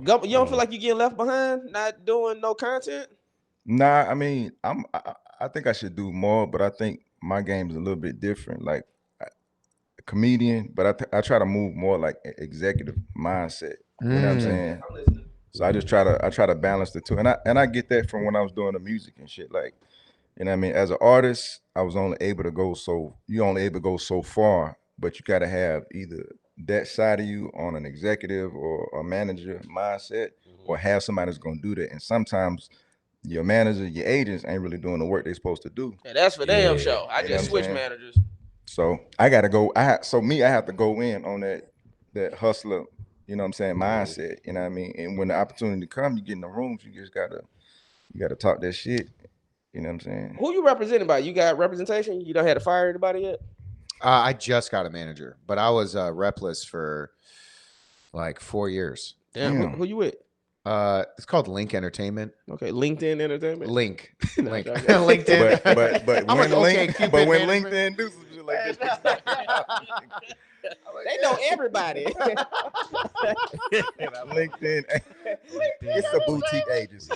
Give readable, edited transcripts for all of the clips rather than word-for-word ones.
Gumbo, you don't feel like you getting left behind, not doing no content? Nah, I mean, I think I should do more, but I think my game is a little bit different. Like a comedian, but I try to move more like executive mindset. You know what I'm Mm. saying? So I try to balance the two, and I get that from when I was doing the music and shit. Like, you know what I mean? As an artist, I was only able to go so you only able to go so far, but you gotta have either that side of you on an executive or a manager mindset, or have somebody that's gonna do that. And sometimes your manager, your agents ain't really doing the work they're supposed to do. And that's for damn Yeah. sure. I You know what just I'm switched saying? managers. So I gotta go. I have to go in on that hustler, you know what I'm saying, mindset. You know what I mean? And when the opportunity comes, you get in the rooms, you gotta talk that shit. You know what I'm saying? Who you representing by? You got representation? You don't have to fire anybody yet? I just got a manager, but I was repless for like 4 years. Damn, who, Damn. who you with? It's called Link Entertainment. Okay, LinkedIn Entertainment. Link. No, Link. okay. LinkedIn. But I'm when like, okay, Cupid when management. LinkedIn do some shit like this, They know everybody. LinkedIn, it's a boutique agency.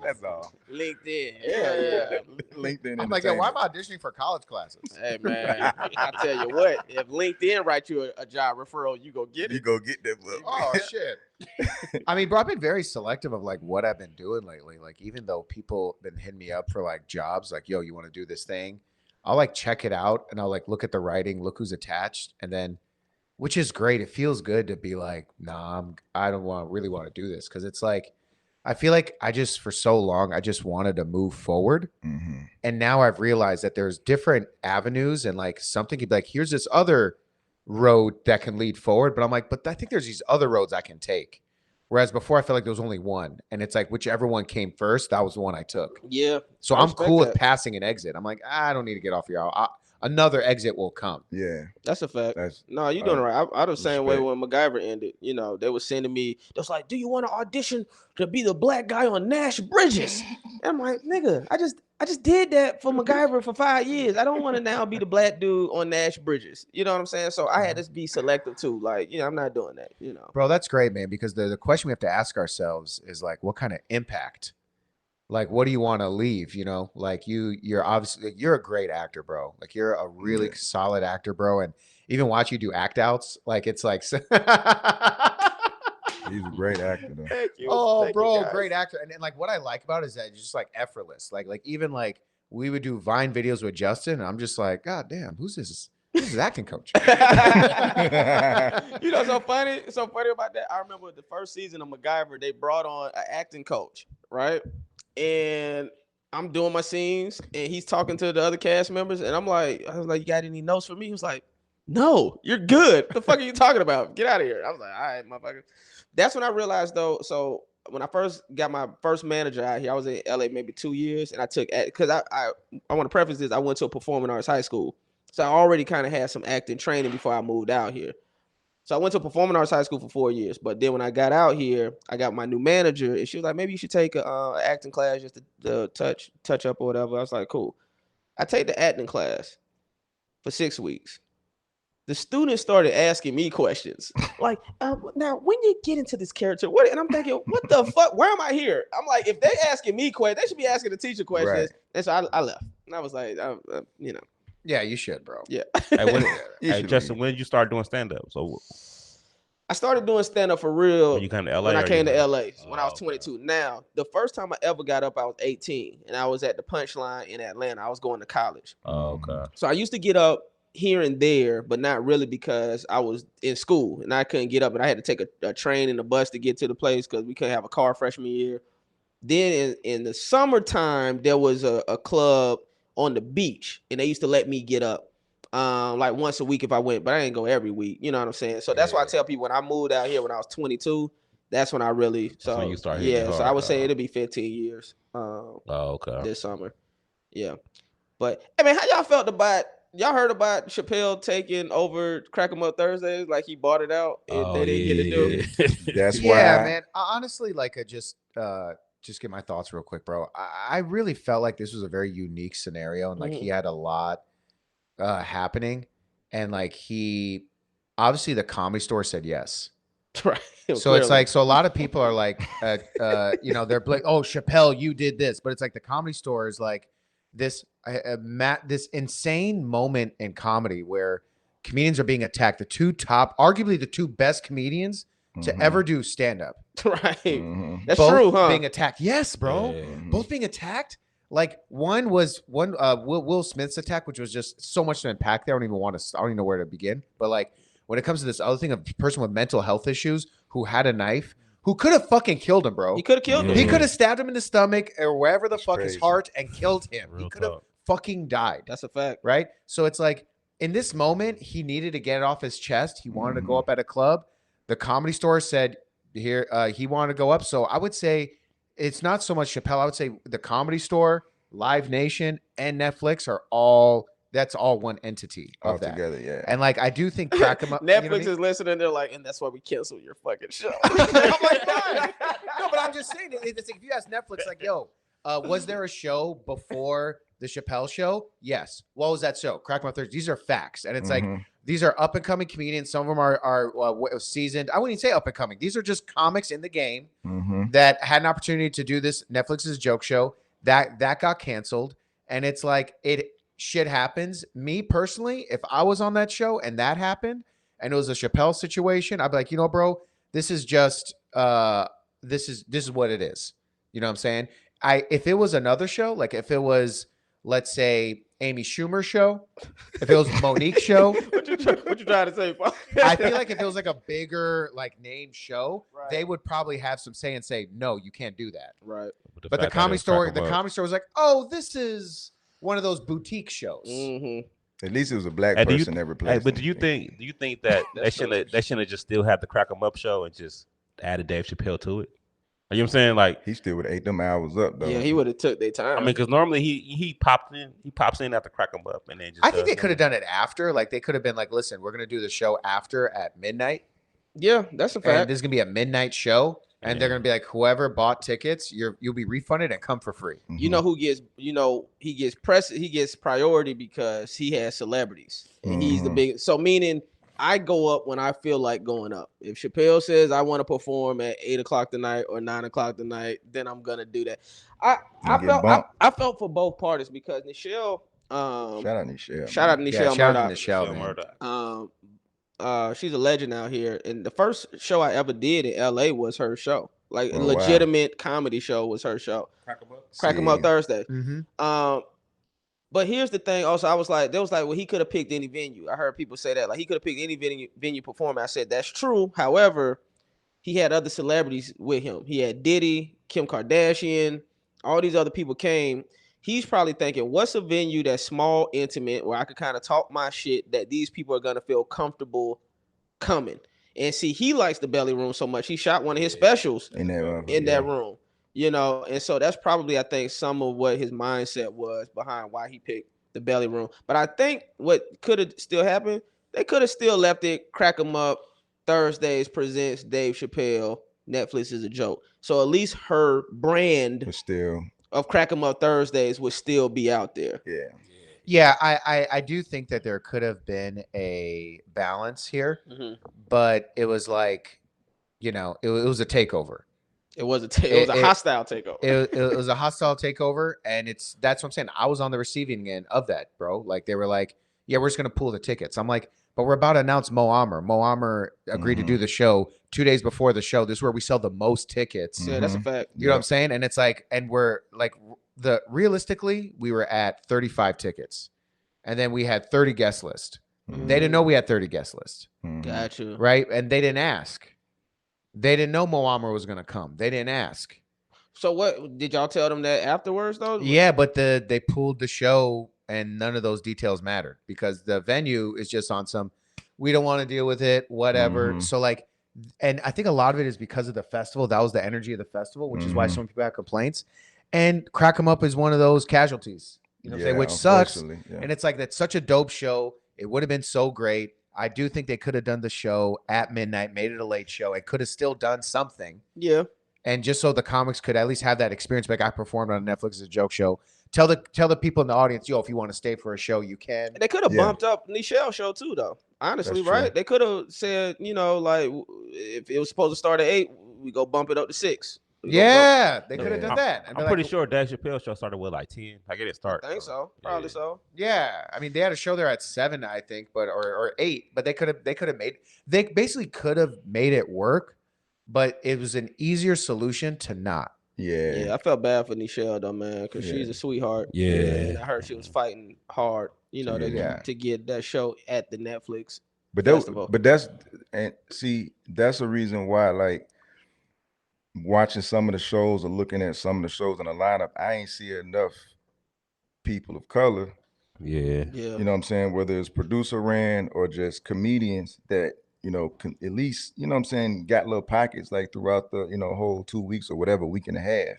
That's all. LinkedIn. Yeah. LinkedIn I'm like, yeah, why am Entertainment. I auditioning for college classes? Hey man, I tell you what, if LinkedIn write you a job referral, you go get You it. go get that book. Oh shit. I mean, bro, I've been very selective of like what I've been doing lately. Like, even though people been hitting me up for like jobs, like, yo, you want to do this thing? I'll like check it out and I'll like look at the writing, look who's attached, and then, which is great. It feels good to be like, nah, I don't really want to do this, because it's like, I feel like I just for so long I just wanted to move forward, Mm-hmm. and now I've realized that there's different avenues, and like something could be like, here's this other road that can lead forward, but I'm like, but I think there's these other roads I can take. Whereas before I felt like there was only one, and it's like whichever one came first, that was the one I took. Yeah. So I I'm respect cool with that. passing an exit. I'm like, I don't need to get off here. Another exit will come. Yeah, That's a fact. that's No, you doing it right. I the same way respect. when MacGyver ended. You know, they were sending me. They was like, "Do you want to audition to be the black guy on Nash Bridges?" And I'm like, "Nigga, I just did that for MacGyver for 5 years. I don't want to now be the black dude on Nash Bridges. You know what I'm saying? So I had to be selective too. Like, I'm not doing that. You know. Bro, that's great, man, because the question we have to ask ourselves is like, what kind of impact? Like, what do you want to leave? Like you're obviously, you're a great actor, bro. Like, you're a really Yeah. solid actor, bro. And even watch you do act outs, like it's like He's a great actor though. Thank you. oh, Thank you, bro, guys. great actor. And like what I like about it is that it's just like effortless. Like even like we would do Vine videos with Justin, and I'm just like, God damn, who's this? Who's his acting coach? You know, so funny about that. I remember the first season of MacGyver, they brought on an acting coach, right? And I'm doing my scenes, and he's talking to the other cast members, and I was like, "You got any notes for me?" He was like, "No, you're good. The fuck are you talking about? Get out of here." I was like, "All right, motherfucker." That's when I realized though. So when I first got my first manager out here, I was in LA maybe 2 years, and I took because I want to preface this. I went to a performing arts high school, so I already kind of had some acting training before I moved out here. So I went to performing arts high school for 4 years. But then when I got out here, I got my new manager, and she was like, maybe you should take a acting class just to touch up or whatever. I was like, cool. I take the acting class for 6 weeks. The students started asking me questions like, now when you get into this character, what? And I'm thinking, what the fuck? Where am I here? I'm like, if they asking me questions, they should be asking the teacher questions. Right. And so I left, and I was like, Yeah, you should, bro. yeah. Hey, You hey, should Justin, leave. when did you start doing stand up? So I started doing stand up for real when you came to LA, when I or came to you? LA when I was Oh, okay. 22. Now, the first time I ever got up, I was 18, and I was at the Punchline in Atlanta. I was going to college. Oh, okay. So I used to get up here and there, but not really because I was in school and I couldn't get up, and I had to take a train and a bus to get to the place because we couldn't have a car freshman year. Then in the summertime, there was a club on the beach, and they used to let me get up like once a week if I went, but I didn't go every week. You know what I'm saying? So that's why I Yeah. tell people when I moved out here when I was 22, that's when I really when you start hitting it yeah. So I hard. would say it'll be 15 years Oh, okay. this summer. Yeah. But I mean, how y'all felt about y'all heard about Chappelle taking over Crack 'em Up Thursdays? Like he bought it out and Oh they didn't get to do. yeah. That's Yeah, why. man. Honestly, like I just get my thoughts real quick, bro. I really felt like this was a very unique scenario, and like he had a lot happening, and like he obviously the Comedy Store said yes. Right. So it's like, so a lot of people are like, you know, they're like, oh, Chappelle, you did this, but it's like the Comedy Store is like this, this insane moment in comedy where comedians are being attacked. Arguably the two best comedians to ever do stand up. Right. That's Both true, huh? being attacked. Yes, bro. Yeah. Both being attacked. Like one was Will Smith's attack, which was just so much to unpack there. I don't even know where to begin. But like when it comes to this other thing, a person with mental health issues who had a knife, who could have fucking killed him, bro. He could have killed him. He could have stabbed him in the stomach or wherever the That's fuck his crazy. heart and killed him. Real He could have talk. fucking died. That's a fact. Right? So it's like in this moment, he needed to get it off his chest. He wanted to go up at a club. The Comedy Store said here he wanted to go up. So I would say it's not so much Chappelle. I would say the Comedy Store, Live Nation, and Netflix are all one entity of that. Altogether, yeah. And like I do think Crack 'em Up. Netflix you know what I mean? is listening. They're like, and that's why we cancel your fucking show. Oh my God. No, but I'm just saying, it's like if you ask Netflix, like, yo, was there a show before the Chappelle show? Yes. What was that show? Crack 'em Up Thursday. These are facts, and it's like these are up and coming comedians. Some of them are seasoned. I wouldn't even say up and coming. These are just comics in the game that had an opportunity to do this Netflix's joke show that got canceled, and it's like shit happens. Me personally, if I was on that show and that happened and it was a Chappelle situation, I'd be like, you know, bro, this is just this is what it is. You know what I'm saying? If it was another show, like if it was, let's say, Amy Schumer's show, if it was Monique's show, what you trying to say, Paul? I feel like if it was like a bigger like name show, Right. they would probably have some say and say, no, you can't do that. Right. But the Comedy Store was like, oh, this is one of those boutique shows. At least it was a black Hey, person that replaced but him. do you think that they shouldn't have just still had the Crack 'em Up show and just added Dave Chappelle to it? You know what I'm saying? Like he still would have ate them hours up though? Yeah, he would have took their time. I mean, because normally he pops in after Crack 'em Up and then just. I think they could have done it after. Like they could have been like, listen, we're gonna do the show after at midnight. Yeah, that's a And fact. this is gonna be a midnight show. And they're gonna be like, whoever bought tickets, you'll be refunded and come for free. You know who gets, he gets priority because he has celebrities and he's the big. So meaning, I go up when I feel like going up. If Chappelle says I want to perform at 8:00 tonight or 9:00 tonight, then I'm gonna do that. I felt for both parties because Nichelle. Shout out Nichelle. Shout out to Nichelle shout out to Murdoch. Nichelle, man. She's a legend out here, and the first show I ever did in LA was her show. Like a Oh, wow. legitimate comedy show was her show. Crack 'em Up Thursday. But here's the thing. Also, they was like, well, he could have picked any venue. I heard people say that, like he could have picked any venue performer. I said that's true. However, he had other celebrities with him. He had Diddy, Kim Kardashian, all these other people came. He's probably thinking, what's a venue that's small, intimate, where I could kind of talk my shit that these people are gonna feel comfortable coming. And see, he likes the Belly Room so much. He shot one of his specials in that that room, and so that's probably, I think, some of what his mindset was behind why he picked the Belly Room. But I think what could have still happened, they could have still left it Crack 'em Up Thursdays presents Dave Chappelle. Netflix is a joke. So at least her brand but still, of Crack 'em Up Thursdays would still be out there. yeah. Yeah, I do think that there could have been a balance here, but it was like, it was a takeover. It was a hostile takeover. It was a hostile takeover, and that's what I'm saying. I was on the receiving end of that, bro. Like they were like, yeah, we're just gonna pull the tickets. I'm like, but we're about to announce Mo Amer. Mo Amer agreed to do the show 2 days before the show. This is where we sell the most tickets. Yeah, that's a fact. You know what I'm saying? And it's like, and we're like, realistically, we were at 35 tickets, and then we had 30 guest list. They didn't know we had 30 guest list. Got you. Right? And they didn't ask. They didn't know Mo Amer was gonna come. They didn't ask. So what did y'all tell them that afterwards though? Yeah, but they pulled the show, and none of those details mattered because the venue is just on some. We don't want to deal with it, whatever. So like, and I think a lot of it is because of the festival. That was the energy of the festival, which is why so many people have complaints. And Crack 'em Up is one of those casualties, you know what I'm saying, which sucks. Yeah. And it's like, that's such a dope show. It would have been so great. I do think they could have done the show at midnight, made it a late show. It could have still done something. Yeah. and just so the comics could at least have that experience. Like I performed on Netflix as a joke show. Tell the people in the audience, yo, if you want to stay for a show, you can. They could have bumped up Nichelle's show too, though. Honestly, That's right? true. They could have said, like if it was supposed to start at 8, we go bump it up to 6. Yeah, they could have done that. I'm pretty sure Dave Chappelle show started with like 10. I get it start. I think so. Probably so. Yeah, I mean they had a show there at 7, I think, but or 8, but they could have made. They basically could have made it work, but it was an easier solution to not. Yeah, I felt bad for Nichelle though, man, because she's a sweetheart. Yeah, and I heard she was fighting hard, to get that show at the Netflix festival. That's a reason why, like, watching some of the shows or looking at some of the shows in the lineup, I ain't see enough people of color. Yeah. You know what I'm saying? Whether it's producer ran or just comedians that, can at least, got little pockets like throughout the, whole 2 weeks or whatever, week and a half.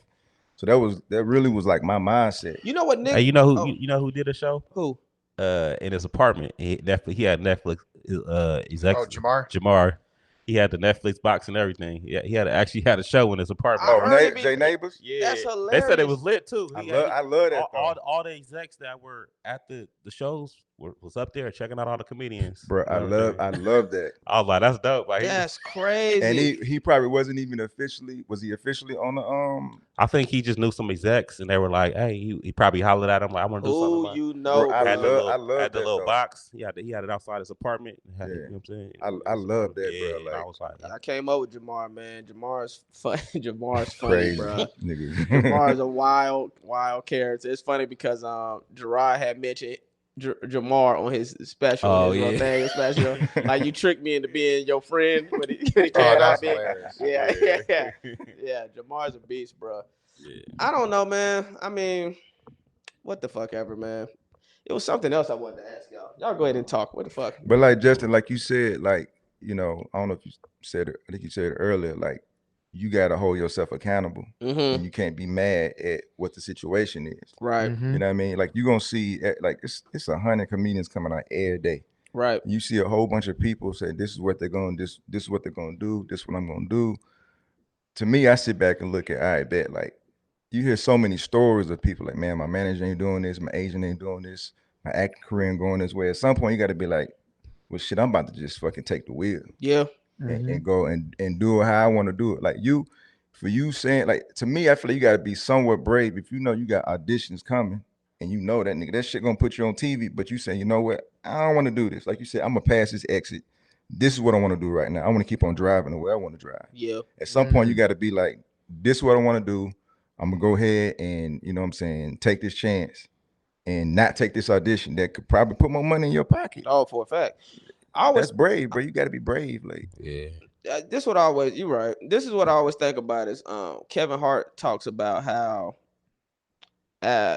So that really was like my mindset. You know what, Nick? Hey, you know who did a show? Who? In his apartment. He had Netflix Jamar. He had the Netflix box and everything. He had a show in his apartment. Jay Neighbors? Yeah. That's hilarious. They said it was lit too. I love that. All the execs that were at the shows was up there checking out all the comedians. Bro, I love that. I was like, that's dope. Like, that's crazy. And he probably wasn't even officially on the I think he just knew some execs and they were like, hey, he probably hollered at him like, I want to do something. Bro, I love the little box. He had it outside his apartment. You know what I'm saying? I love that, bro. Like, I was like, I came up with Jamar, man. Jamar's funny. Jamar's funny, crazy, bro. Nigga. Jamar's a wild character. It's funny because Gerard had mentioned Jamar on his special, special. Like, you tricked me into being your friend, but he came out being, yeah. Jamar's a beast, bro. Yeah. I don't know, man. I mean, what the fuck ever, man. It was something else I wanted to ask y'all. Y'all go ahead and talk. What the fuck? But like Justin, like you said, like, I don't know if you said it. I think you said it earlier. Like, you gotta hold yourself accountable, and you can't be mad at what the situation is. Right. You know what I mean? Like, you're gonna see like it's 100 comedians coming out every day. Right. You see a whole bunch of people say this is what they're gonna this is what they're gonna do. This is what I'm gonna do. To me, I sit back and look at, all right, bet, like, you hear so many stories of people like, man, my manager ain't doing this, my agent ain't doing this, my acting career ain't going this way. At some point, you got to be like, well, shit, I'm about to just fucking take the wheel. Yeah. And go and do it how I want to do it. Like, for you saying, like, to me, I feel like you got to be somewhat brave. If you know you got auditions coming and you know that nigga, that shit gonna put you on TV, but you say, you know what, I don't want to do this. Like you said, I'm gonna pass this exit. This is what I want to do right now. I want to keep on driving the way I want to drive. Yeah. At some point, you got to be like, this is what I want to do. I'm gonna go ahead and, you know what I'm saying, take this chance and not take this audition that could probably put more money in your pocket. Oh, for a fact. That's brave, bro. You got to be brave. Like, you're right. This is what I always think about is Kevin Hart talks about how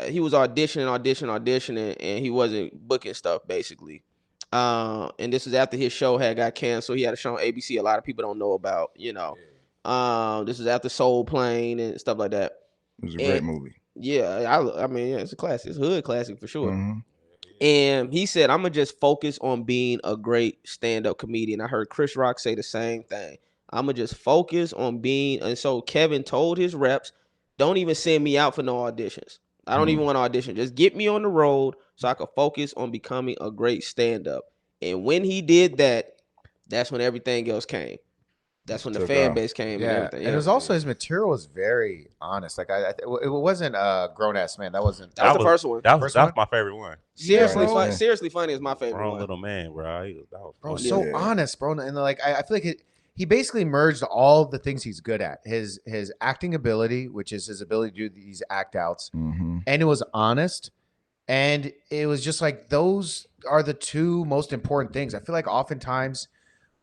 he was auditioning, and he wasn't booking stuff, basically. And this was after his show had got canceled. He had a show on ABC. A lot of people don't know about, this was after Soul Plane and stuff like that. It was a great movie. Yeah, I mean, it's a classic. It's a hood classic for sure. And he said, I'm going to just focus on being a great stand-up comedian. I heard Chris Rock say the same thing. I'm going to just focus on being. And so Kevin told his reps, don't even send me out for no auditions. I don't even want to audition. Just get me on the road so I can focus on becoming a great stand-up. And when he did that, that's when everything else came. That's when the fan base came. And everything. And it was also, his material was very honest. Like, it wasn't a Grown Ass Man. That was the first one. That was my favorite one. Seriously funny is my favorite Grown one. Little Man, bro. So honest, bro. And like, I feel like he basically merged all the things he's good at. His acting ability, which is his ability to do these act outs, and it was honest. And it was just like, those are the two most important things. I feel like oftentimes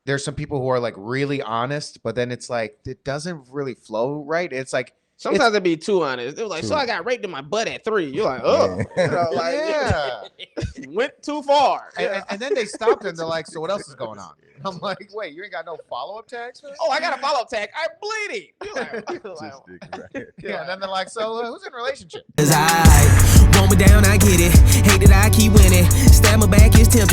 there's some people who are like really honest, but then it's like, it doesn't really flow right. It's like, sometimes it'd be too honest. It was like, so I got raped in my butt at 3. You're like, went too far. And then they stopped and they're like, so what else is going on? I'm like, wait, you ain't got no follow-up tags for this? Oh, I got a follow-up tag. I'm bleeding. And then they're like, so who's in a relationship? Want me down, I get it. Hate that I keep winning. Stab my back is tempting.